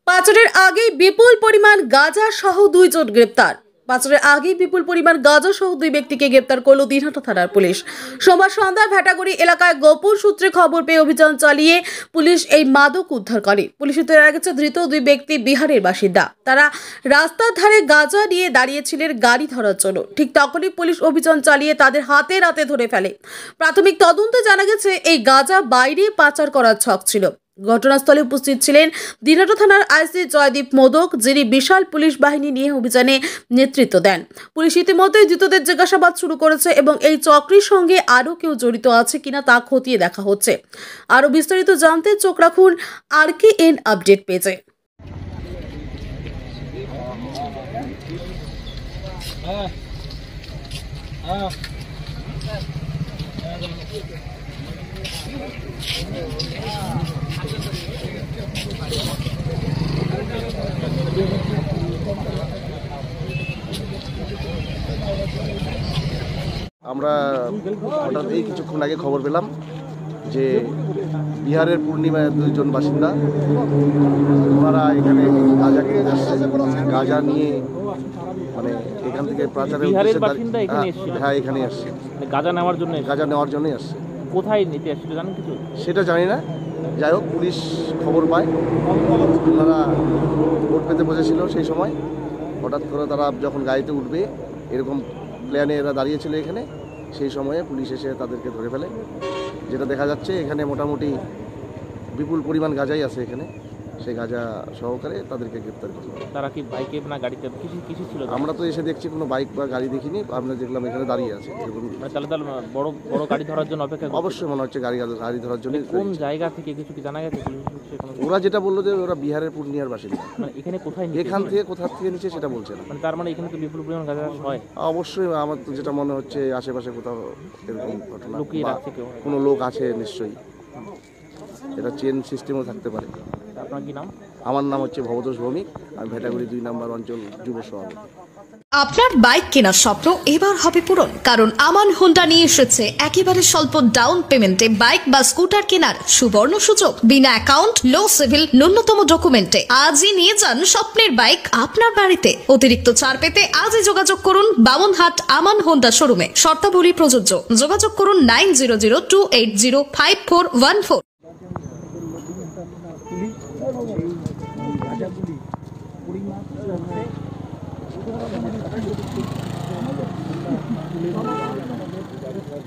পাচারের আগেই বিপুল পরিমাণ গাঁজা সহ দুইজন গ্রেপ্তার। পাচারের আগেই বিপুল পরিমাণ গাঁজা সহ দুই ব্যক্তিকে গ্রেপ্তার করল দিনহাটা থানার পুলিশ। সোমবার সন্ধ্যায় ভেটাগুড়ি এলাকায় গোপন সূত্রে খবর পেয়ে অভিযান চালিয়ে পুলিশ এই মাদক উদ্ধার করে। পুলিশ সূত্রে জানা গেছে, ধৃত দুই ব্যক্তি বিহারের বাসিন্দা। তারা রাস্তার ধারে গাঁজা নিয়ে দাঁড়িয়েছিলেন গাড়ি ধরার জন্য। ঠিক তখনই পুলিশ অভিযান চালিয়ে তাদের হাতে নাতে ধরে ফেলে। প্রাথমিক তদন্তে জানা গেছে, এই গাঁজা বাইরে পাচার করার ছক ছিল। ঘটনাস্থলে উপস্থিত ছিলেন দিনহাটা থানার আইসি জয়দীপ মোদক, যিনি বিশাল পুলিশ বাহিনী নিয়ে অভিযানে নেতৃত্ব দেন। পুলিশ ইতিমধ্যেই ধৃতদের জিজ্ঞাসাবাদ শুরু করেছে এবং এই চক্রের সঙ্গে আরও কেউ জড়িত আছে কিনা তা খতিয়ে দেখা হচ্ছে। আরও বিস্তারিত জানতে চোখ রাখুন RKN আপডেট পেজে। আমরা হঠাৎ কিছুক্ষণ আগে খবর পেলাম যে বিহারের পূর্ণিমায় দুইজন বাসিন্দা, ওনারা এখানে গাঁজা কিনতে আসছে। গাঁজা নিয়ে মানে এখান থেকে পাচারের হ্যাঁ এখানে আসছে গাঁজা নেওয়ার জন্যই আসছে। কোথায় নিতে আসছিল জানেন কিছু? সেটা জানি না, যাই হোক পুলিশ খবর পায়। ওনারা ভোট পেতে বসেছিল, সেই সময় হঠাৎ করে তারা যখন গাড়িতে উঠবে এরকম প্ল্যানে এরা দাঁড়িয়েছিল এখানে, সেই সময়ে পুলিশ এসে তাদেরকে ধরে ফেলে। যেটা দেখা যাচ্ছে এখানে মোটামুটি বিপুল পরিমাণ গাঁজাই আছে এখানে, সেই গাঁজা সহকারে তাদেরকে গ্রেপ্তার করল। তারা কি বাইকে না গাড়িতে কিছু ছিল? আমরা তো এসে দেখছি কোনো বাইক বা গাড়ি দেখিনি, আমরা দেখলাম এখানে দাঁড়িয়ে আছে। তাহলে বড় বড় গাড়ি ধরার জন্য অপেক্ষা? অবশ্যই মনে হচ্ছে গাড়ি ধরার জন্য। কোন জায়গা থেকে কিছু কি জানা গেছে? ওরা যেটা বললো যে ওরা বিহারের পূর্ণিয়ার বাসিন্দা। এখানে কোথায়, এখান থেকে কোথা থেকে নিচে সেটা বলছে না। তার মানে এখানে তো বিপুল পরিমাণ গাঁজা হয়? অবশ্যই, আমার তো যেটা মনে হচ্ছে আশেপাশে কোথাও এরকম ঘটনা, লুকিয়ে রাখছে কেউ, কোনো লোক আছে নিশ্চয়ই। এটা চেন সিস্টেমও থাকতে পারে। আপনার কি নাম? আমার নাম হচ্ছে ভবতোষ ভৌমিক, আমি ভেটাগুড়ি 2 নম্বর অঞ্চল যুব সভাপতি। আপনার বাইক কেনার স্বপ্ন এবার হবে পূরণ, কারণ আমান হোন্ডা নিয়ে এসেছে একেবারে স্বল্প ডাউন পেমেন্টে বাইক বা স্কুটার কেনার সুবর্ণ সুযোগ। বিনা অ্যাকাউন্ট, লো সিভিল, ন্যূনতম ডকুমেন্টে আজই নিয়ে যান স্বপ্নের বাইক আপনার বাড়িতে। অতিরিক্ত ছাড় পেতে আজই যোগাযোগ করুন বামনহাট আমান হোন্ডা শোরুমে। শর্তাবলী প্রযোজ্য। যোগাযোগ করুন 9002805414।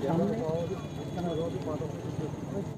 সামনে